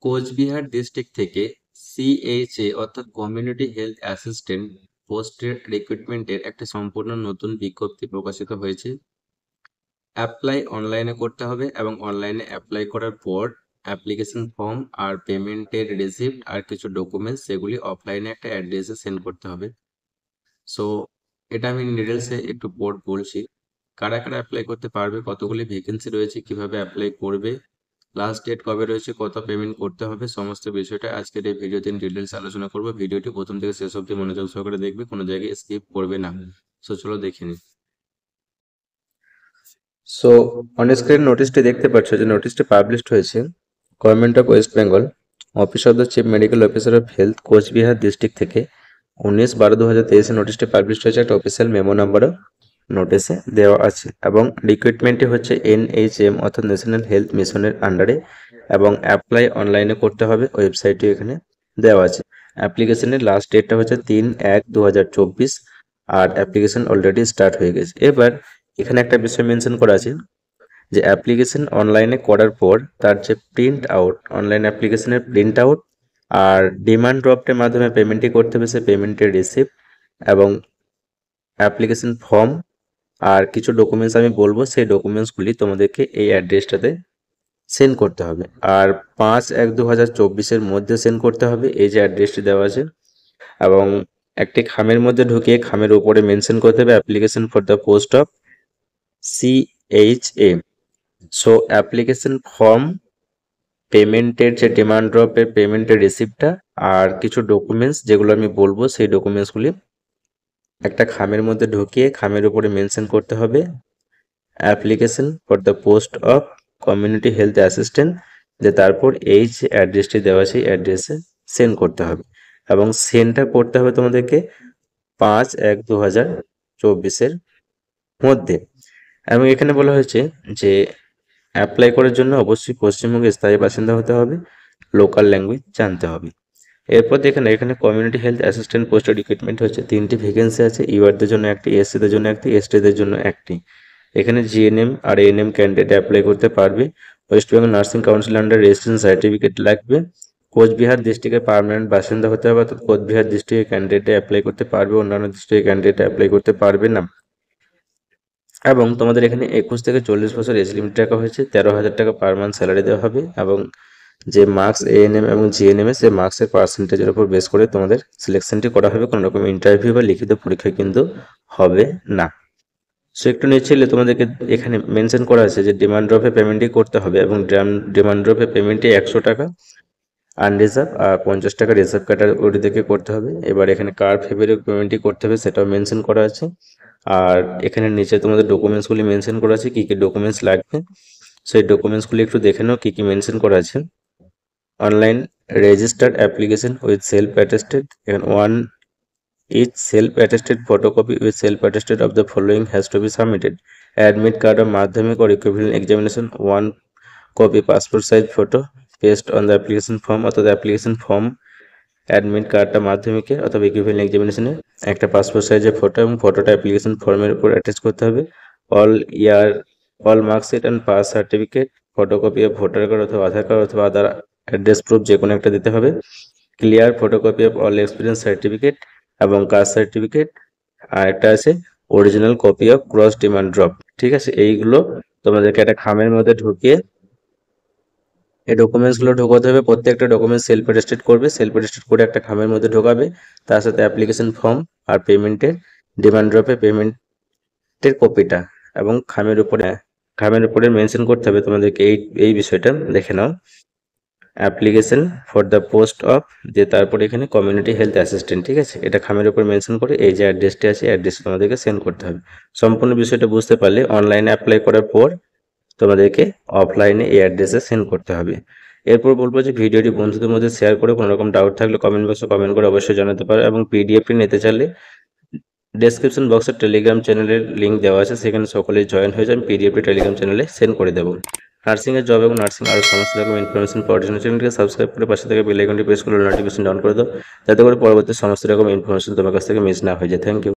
Cooch Behar district থেকে CHA অর্থাৎ community health assistant পোস্টের রিক্রুটমেন্টের একটা সম্পূর্ণ নতুন বিজ্ঞপ্তি প্রকাশিত হয়েছে। অ্যাপ্লাই অনলাইনে করতে হবে এবং অনলাইনে অ্যাপ্লাই করার পর অ্যাপ্লিকেশন ফর্ম আর পেমেন্টের রিসিপ্ট আর কিছু ডকুমেন্টস সেগুলি অফলাইনে একটা অ্যাড্রেসে সেন্ড করতে হবে। সো এটা আমি ডিটেলসে একটু বলছি। কারা কারা অ্যাপ্লাই করতে পারবে, কতগুলি ভ্যাকেন্সি রয়েছে, কিভাবে অ্যাপ্লাই করবে, লাস্ট ডেট কবে রয়েছে, কত পেমেন্ট করতে হবে, সমস্ত বিষয়টা আজকের এই ভিডিওতে ডিটেলস আলোচনা করবো। ভিডিওটি প্রথম থেকে শেষ অবধি মনোযোগ সহকারে দেখবে, কোনো জায়গায় স্কিপ করবে না। সো চলো দেখে নিই। সো অন স্ক্রিন নোটিশটি দেখতে পাচ্ছ যে নোটিশটি পাবলিশড হয়েছে government of West Bengal, office of the chief medical officer of health, Cooch Behar district থেকে 19/12/2023 নোটিশটি পাবলিশড হয়েছে। একটা অফিসিয়াল মেমো নাম্বারও নোটিশে দেওয়া আছে এবং রিক্রুটমেন্টটি হচ্ছে NHM অর্থাৎ ন্যাশনাল হেলথ মিশনের আন্ডারে এবং অ্যাপ্লাই অনলাইনে করতে হবে। ওয়েবসাইটটি এখানে দেওয়া আছে। অ্যাপ্লিকেশনের লাস্ট ডেটটা হচ্ছে 3/1/2024 আর অ্যাপ্লিকেশন অলরেডি স্টার্ট হয়ে গেছে। এবার এখানে একটা বিষয় মেনশন করা আছে যে অ্যাপ্লিকেশন অনলাইনে করার পর তার যে প্রিন্ট আউট, অনলাইন অ্যাপ্লিকেশনের প্রিন্ট আউট আর ডিমান্ড ড্রাফটের মাধ্যমে পেমেন্টই করতে হবে, সে পেমেন্টের রিসিপ্ট এবং অ্যাপ্লিকেশন ফর্ম আর কিছু ডকুমেন্টস আমি বলবো, সেই ডকুমেন্টসগুলি তোমাদেরকে এই অ্যাড্রেসটাতে সেন্ড করতে হবে আর 5/1/2024 মধ্যে সেন্ড করতে হবে এই যে অ্যাড্রেসটি দেওয়া আছে। এবং একটি খামের মধ্যে ঢুকিয়ে খামের উপরে মেনশন করতে হবে application for the post of CHA। So application form, পেমেন্টের যে ডিমান্ড ড্রপের পেমেন্টের রিসিপ্টটা আর কিছু ডকুমেন্টস যেগুলো আমি বলবো, সেই ডকুমেন্টসগুলি একটা খামের মধ্যে ঢুকিয়ে খামের উপরে মেনশন করতে হবে application for the post of community health assistant, যে তারপর এই যে অ্যাড্রেসটি দেওয়া সেই অ্যাড্রেসে সেন্ড করতে হবে এবং সেন্ডটা করতে হবে তোমাদেরকে 5/1/2024 মধ্যে। এবং এখানে বলা হয়েছে যে অ্যাপ্লাই করার জন্য অবশ্যই পশ্চিমবঙ্গের স্থায়ী বাসিন্দা হতে হবে, লোকাল ল্যাঙ্গুয়েজ জানতে হবে। এরপর দেখেন এখানে কমিউনিটি হেলথ অ্যাসিস্ট্যান্ট পোস্টের রিক্রুটমেন্ট হচ্ছে, 3টি ভ্যাকেন্সি আছে। ইউআরদের জন্য একটি, এসসিদের জন্য একটি, এসটিদের জন্য একটি। এখানে জিএনএম আর এএনএম ক্যান্ডিডেট অ্যাপ্লাই করতে পারবে। West Bengal nursing council under registration certificate লাগবে। কোচবিহার ডিস্ট্রিক্টের পার্মানেন্ট বাসিন্দা হতে হবে, অর্থাৎ কোচবিহার ডিস্ট্রিক্টের ক্যান্ডিডেটে অ্যাপ্লাই করতে পারবে, অন্যান্য ডিস্ট্রিক্টের ক্যান্ডিডেট অ্যাপ্লাই করতে পারবে না। এবং তোমাদের এখানে 21 থেকে 40 বছর এজ লিমিট রাখা হয়েছে। 13,000 টাকা পার মান্থ স্যালারি দেওয়া হবে এবং যে মার্কস এএনএম এবং জিএনএম সে মার্কসের পার্সেন্টেজের উপর বেস করে তোমাদের সিলেকশনটি করা হবে। কোনো রকম ইন্টারভিউ বা লিখিত পরীক্ষা কিন্তু হবে না। সো একটু নিচে তোমাদেরকে এখানে মেনশন করা আছে যে ডিমান্ড ড্রপে পেমেন্টই করতে হবে এবং ডিমান্ড ড্রপে পেমেন্টই 100 টাকা আনরিজার্ভ আর 50 টাকা রিজার্ভ ক্যাটাগরি থেকে করতে হবে। এবার এখানে কার ফেভারে পেমেন্টই করতে হবে সেটাও মেনশন করা আছে। আর এখানে নিচে তোমাদের ডকুমেন্টসগুলি মেনশন করা আছে, কী কী ডকুমেন্টস লাগবে সেই ডকুমেন্টসগুলি একটু দেখে নাও কী কী মেনশন করা আছে। Online registered application with self attested, এখানে one each self-attested photocopy with self-attested of the following has to be submitted: admit card of madhyamik or equivalent examination, 1 copy passport size photo paste on the application form, অর্থাৎ application form admit কার্ডটা মাধ্যমিকের অথবা equivalent এক্সামিনেশনে একটা passport সাইজের photo এবং ফটোটা application ফর্মের উপর অ্যাটাচ করতে হবে। All marksheet and pass certificate, photocopy of voter card অথবা আধার কার্ড অথবা আদার অ্যাড্রেস প্রুফ যে কোনো একটা দিতে হবে। Clear photocopy of all experience certificate এবং কাস্ট সার্টিফিকেট, আর একটা আছে original copy of cross demand drop. ঠিক আছে, এইগুলো তোমাদেরকে একটা খামের মধ্যে ঢুকিয়ে এই ডকুমেন্টসগুলো ঢোকাতে হবে। প্রত্যেকটা ডকুমেন্টস সেলফ অ্যাটেস্টেড করবে, সেলফ অ্যাটেস্টেড করে একটা খামের মধ্যে ঢোকাবে, তার সাথে অ্যাপ্লিকেশন ফর্ম আর পেমেন্টের ডিমান্ড ড্রপে পেমেন্টের কপিটা এবং খামের উপরে মেনশন করতে হবে তোমাদেরকে এই বিষয়টা দেখে নাও। Application for the post of, যে তারপরে এখানে কমিউনিটি হেলথ অ্যাসিস্ট্যান্ট। ঠিক আছে, এটা খামের উপর মেনশন করে এই যে অ্যাড্রেসটি আছে অ্যাড্রেসে তোমাদেরকে সেন্ড করতে হবে। সম্পূর্ণ বিষয়টা বুঝতে পারলে অনলাইনে অ্যাপ্লাই করার পর তোমাদেরকে অফলাইনে এই অ্যাড্রেসে সেন্ড করতে হবে। এরপর বলবো যে ভিডিওটি বন্ধুদের মধ্যে শেয়ার করে কোনো রকম ডাউট থাকলে কমেন্ট বক্সে কমেন্ট করে অবশ্যই জানাতে পারো এবং পিডিএফটি নিতে চাইলে ডেসক্রিপশন বক্সে টেলিগ্রাম চ্যানেলের লিঙ্ক দেওয়া আছে, সেখানে সকলেই জয়েন হয়ে যান, পিডিএফটি টেলিগ্রাম চ্যানেলে সেন্ড করে দেবো। নার্সিংয়ের জব এবং নার্সিং আরও সমস্ত রকম ইনফরমেশন পাওয়ার জন্য চ্যানেলটিকে সাবস্ক্রাইব করে পাশে থেকে বেল আইকনটি প্রেস করে নোটিফিকেশন ডাউন করে দাও, যাতে করে পরবর্তী সমস্ত রকম ইনফরমেশন তোমার কাছ থেকে মিস না হয়ে যায়। Thank you.